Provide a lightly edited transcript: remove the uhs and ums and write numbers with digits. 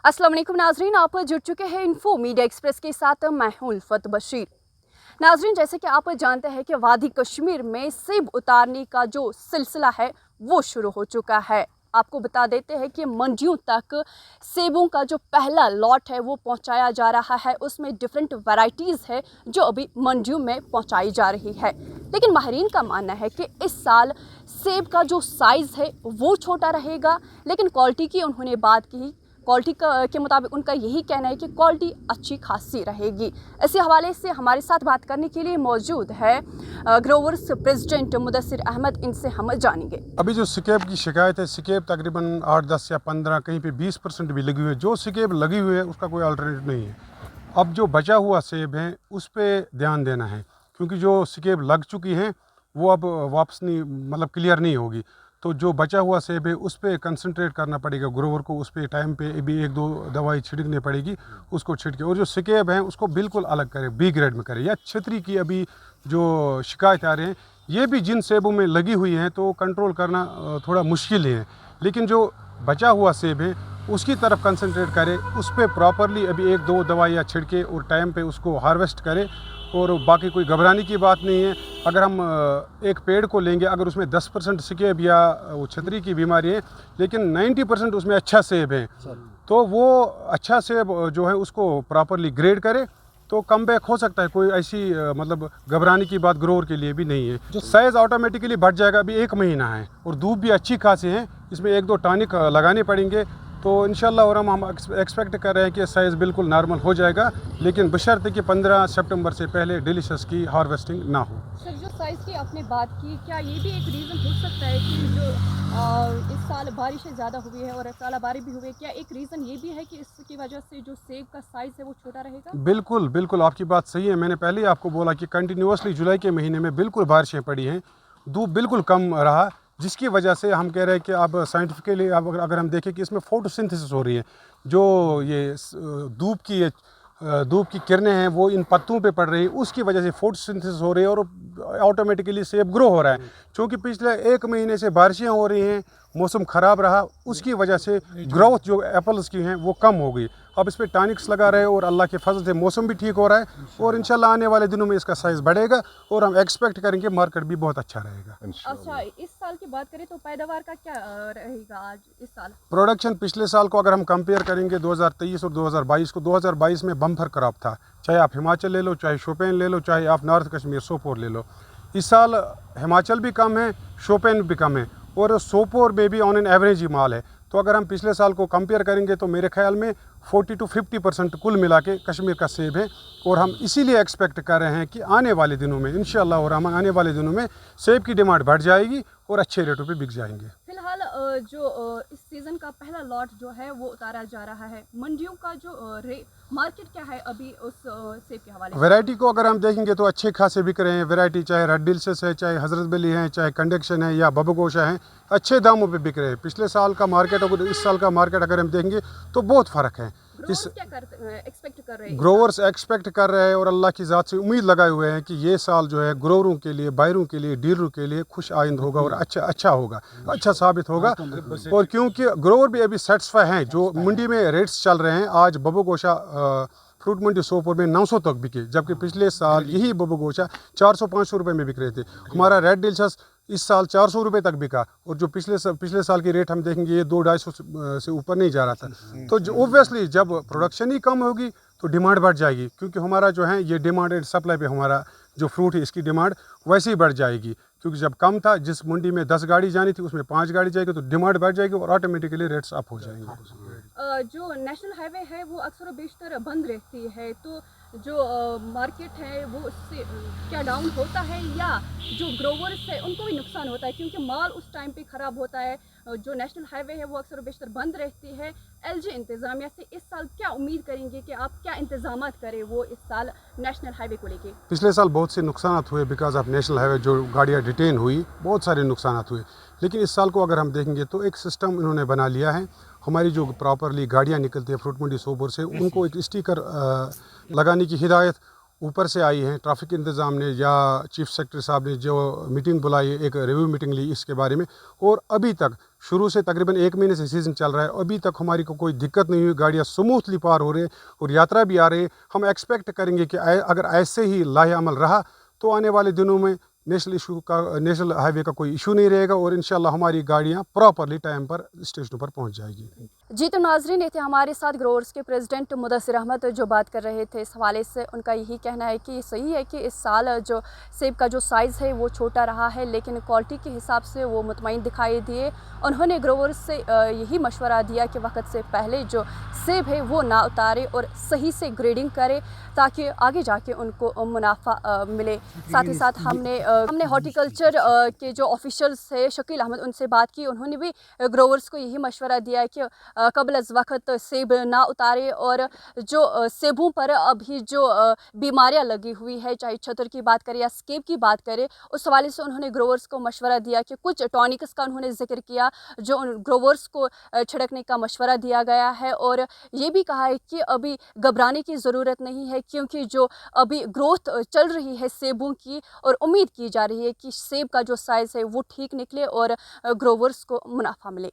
अस्सलाम वालेकुम नाजरीन, आप जुड़ चुके हैं इन्फो मीडिया एक्सप्रेस के साथ। मैं हूं उल्फत बशीर। नाजरीन, जैसे कि आप जानते हैं कि वादी कश्मीर में सेब उतारने का जो सिलसिला है वो शुरू हो चुका है। आपको बता देते हैं कि मंडियों तक सेबों का जो पहला लॉट है वो पहुंचाया जा रहा है। उसमें डिफरेंट वैरायटीज़ है जो अभी मंडियों में पहुंचाई जा रही है। लेकिन माहिरीन का मानना है कि इस साल सेब का जो साइज़ है वो छोटा रहेगा, लेकिन क्वालिटी की उन्होंने बात की। क्वालिटी के मुताबिक उनका यही कहना है कि क्वालिटी अच्छी खासी रहेगी। इसी हवाले से हमारे साथ बात करने के लिए मौजूद है ग्रोवर्स प्रेसिडेंट मुदस्सिर अहमद। इनसे हम जानेंगे। अभी जो सिकेब की शिकायत है, सिकेब तकरीबन 8, 10 या 15, कहीं पे 20% भी लगी हुई है। जो सिकेब लगी हुई है उसका कोई अल्टरनेटिव नहीं है। अब जो बचा हुआ सेब है उस पर ध्यान देना है, क्योंकि जो सिकेब लग चुकी हैं वो अब वापस नहीं, मतलब क्लियर नहीं होगी। तो जो बचा हुआ सेब है उस पर कंसंट्रेट करना पड़ेगा ग्रोवर को। उस पर टाइम पे भी 1-2 दवाई छिड़कनी पड़ेगी, उसको छिड़के। और जो सिकेब हैं उसको बिल्कुल अलग करें, बी ग्रेड में करें। या छतरी की अभी जो शिकायत आ रही हैं, ये भी जिन सेबों में लगी हुई हैं तो कंट्रोल करना थोड़ा मुश्किल है। लेकिन जो बचा हुआ सेब है उसकी तरफ कंसंट्रेट करें, उस पर प्रॉपरली अभी 1-2 दवाइयाँ छिड़के और टाइम पे उसको हार्वेस्ट करें। और बाकी कोई घबराने की बात नहीं है। अगर हम एक पेड़ को लेंगे, अगर उसमें 10% सिकेब या वो छतरी की बीमारी है, लेकिन 90% उसमें अच्छा सेब है, तो वो अच्छा सेब जो है उसको प्रॉपरली ग्रेड करे तो कम बैक हो सकता है। कोई ऐसी मतलब घबराने की बात ग्रोवर के लिए भी नहीं है। जो साइज़ ऑटोमेटिकली बढ़ जाएगा। अभी 1 महीना है और धूप भी अच्छी खासी है। इसमें 1-2 टॉनिक लगाने पड़ेंगे तो इंशाल्लाह। और हम एक्सपेक्ट कर रहे हैं कि साइज़ बिल्कुल नॉर्मल हो जाएगा, लेकिन बशर्ते कि 15 सितंबर से पहले डिलीशियस की हार्वेस्टिंग ना हो। सर, जो साइज़ की आपने बात की, क्या ये भी एक रीज़न हो सकता है कि जो इस साल बारिशें ज़्यादा हुई है और सालाबारी भी हुई है, क्या एक रीज़न ये भी है कि इसकी वजह से जो सेब का साइज़ है वो छोटा रहेगा? बिल्कुल बिल्कुल, आपकी बात सही है। मैंने पहले ही आपको बोला कि कंटिन्यूसली जुलाई के महीने में बिल्कुल बारिशें पड़ी हैं, धूप बिल्कुल कम रहा, जिसकी वजह से हम कह रहे हैं कि अब साइंटिफिकली अब अगर हम देखें कि इसमें फोटोसिंथेसिस हो रही है। जो ये धूप की किरणें हैं वो इन पत्तों पे पड़ रही है, उसकी वजह से फोटोसिंथेसिस हो रही है और ऑटोमेटिकली सेब ग्रो हो रहा है। क्योंकि पिछले 1 महीने से बारिशें हो रही हैं, मौसम ख़राब रहा, उसकी वजह से ग्रोथ जो एप्पल्स की हैं वो कम हो गई। अब इस पर टॉनिक्स लगा रहे हैं और अल्लाह के फजल से मौसम भी ठीक हो रहा है और इंशाल्लाह आने वाले दिनों में इसका साइज़ बढ़ेगा और हम एक्सपेक्ट करेंगे मार्केट भी बहुत अच्छा रहेगा। अच्छा, इस साल की बात करें तो पैदावार का क्या रहेगा आज इस साल? प्रोडक्शन पिछले साल को अगर हम कंपेयर करेंगे 2023 और 2022 को, 2022 में बम्पर क्रॉप था। चाहे आप हिमाचल ले लो, चाहे शोपियान ले लो, चाहे आप नॉर्थ कश्मीर सोपोर ले लो। इस साल हिमाचल भी कम है, शोपियान भी कम है और सोपोर में भी ऑन एन एवरेज ही माल है। तो अगर हम पिछले साल को कंपेयर करेंगे तो मेरे ख्याल में 40 to 50% कुल मिला के कश्मीर का सेब है। और हम इसीलिए एक्सपेक्ट कर रहे हैं कि आने वाले दिनों में इंशाल्लाह और हम आने वाले दिनों में सेब की डिमांड बढ़ जाएगी और अच्छे रेटों पे बिक जाएंगे। फिलहाल जो इस सीज़न का पहला लॉट जो है वो उतारा जा रहा है। मंडियों का जो मार्केट क्या है अभी उस सेब के हवाले से? वैरायटी को अगर हम देखेंगे तो अच्छे खासे बिक रहे हैं। वैरायटी चाहे रेड डिलीशियस है, चाहे हजरत बली है, चाहे कंडक्शन है या बबगोशा है, अच्छे दामों पे बिक रहे हैं। पिछले साल का मार्केट और इस साल का मार्केट अगर हम देखेंगे तो बहुत फ़र्क है। एक्सपेक्ट कर रहे हैं? ग्रोवर्स एक्सपेक्ट कर रहे हैं और अल्लाह की ज़ात से उम्मीद लगाए हुए हैं कि ये साल जो है ग्रोवरों के लिए, बायरों के लिए, डीलरों के लिए खुश आइंद होगा और अच्छा होगा, अच्छा साबित होगा। और क्योंकि ग्रोवर भी अभी सेटिस्फाई हैं। जो मंडी में रेट्स चल रहे हैं, आज बबगोशा फ्रूट मंडी सोपोर में 900 तक बिके, जबकि पिछले साल यही बबगोशा 400-500 रुपये में बिक रहे थे। हमारा रेड डिलीशियस इस साल 400 रुपये तक बिका और जो पिछले साल की रेट हम देखेंगे ये 200-250 से ऊपर नहीं जा रहा था। तो ओब्वियसली जब प्रोडक्शन ही कम होगी तो डिमांड बढ़ जाएगी, क्योंकि हमारा जो है ये डिमांड एंड सप्लाई पे हमारा जो फ्रूट है इसकी डिमांड वैसे ही बढ़ जाएगी। क्योंकि जब कम था, जिस मंडी में 10 गाड़ी जानी थी उसमें 5 गाड़ी जाएगी, तो डिमांड बढ़ जाएगी और ऑटोमेटिकली रेट्स अप हो जाएंगे। जो नेशनल हाईवे है वो अक्सर बेशतर बंद रहती है, तो जो मार्केट है वो उससे क्या डाउन होता है या जो ग्रोवर्स है उनको भी नुकसान होता है, क्योंकि माल उस टाइम पे ख़राब होता है। जो नेशनल हाईवे है वो अक्सर बेशतर बंद रहती है। एलजी इंतज़ामिया से इस साल क्या उम्मीद करेंगे कि आप क्या इंतजामात करें वो इस साल नेशनल हाईवे को लेके? पिछले साल बहुत से नुकसान हुए बिकॉज ऑफ नेशनल हाईवे, जो गाड़ियाँ डिटेन हुई, बहुत सारे नुकसान हुए। लेकिन इस साल को अगर हम देखेंगे तो एक सिस्टम इन्होंने बना लिया है। हमारी जो प्रॉपरली गाड़ियाँ निकलती हैं फ्रूट मंडी सोपोर से, उनको एक स्टिकर लगाने की हिदायत ऊपर से आई है। ट्रैफिक इंतज़ाम ने या चीफ सेक्रेटरी साहब ने जो मीटिंग बुलाई, एक रिव्यू मीटिंग ली इसके बारे में, और अभी तक शुरू से तकरीबन 1 महीने से सीज़न चल रहा है, अभी तक हमारी को कोई दिक्कत नहीं हुई, गाड़ियाँ स्मूथली पार हो रही है और यात्रा भी आ रही है। हम एक्सपेक्ट करेंगे कि अगर ऐसे ही लाहे अमल रहा तो आने वाले दिनों में नेशनल हाईवे का कोई इशू नहीं रहेगा और इंशाल्लाह हमारी गाड़ियाँ प्रॉपरली टाइम पर स्टेशनों पर पहुँच जाएगी। जी तो नाजरीन, ये थे हमारे साथ ग्रोवर्स के प्रेसिडेंट मुदस्सिर अहमद जो बात कर रहे थे। इस हवाले से उनका यही कहना है कि सही है कि इस साल जो सेब का जो साइज़ है वो छोटा रहा है, लेकिन क्वालिटी के हिसाब से वो मुतमईन दिखाई दिए। उन्होंने ग्रोवर्स से यही मशवरा दिया कि वक्त से पहले जो सेब है वो ना उतारे और सही से ग्रेडिंग करे ताकि आगे जाके उनको मुनाफा मिले। साथ ही साथ हमने हॉर्टिकल्चर के जो ऑफिशियल्स है शकील अहमद, उनसे बात की। उन्होंने भी ग्रोवर्स को यही मशवरा दिया है कि कबल अज़ वक़्त सेब ना उतारे और जो सेबों पर अभी जो बीमारियां लगी हुई है, चाहे छतर की बात करें या स्केब की बात करें, उस हवाले से उन्होंने ग्रोवर्स को मशवरा दिया कि कुछ टॉनिक्स का उन्होंने जिक्र किया जो ग्रोवर्स को छिड़कने का मशवरा दिया गया है। और ये भी कहा है कि अभी घबराने की ज़रूरत नहीं है क्योंकि जो अभी ग्रोथ चल रही है सेबों की और उम्मीद की जा रही है कि सेब का जो साइज़ है वो ठीक निकले और ग्रोवर्स को मुनाफा मिले।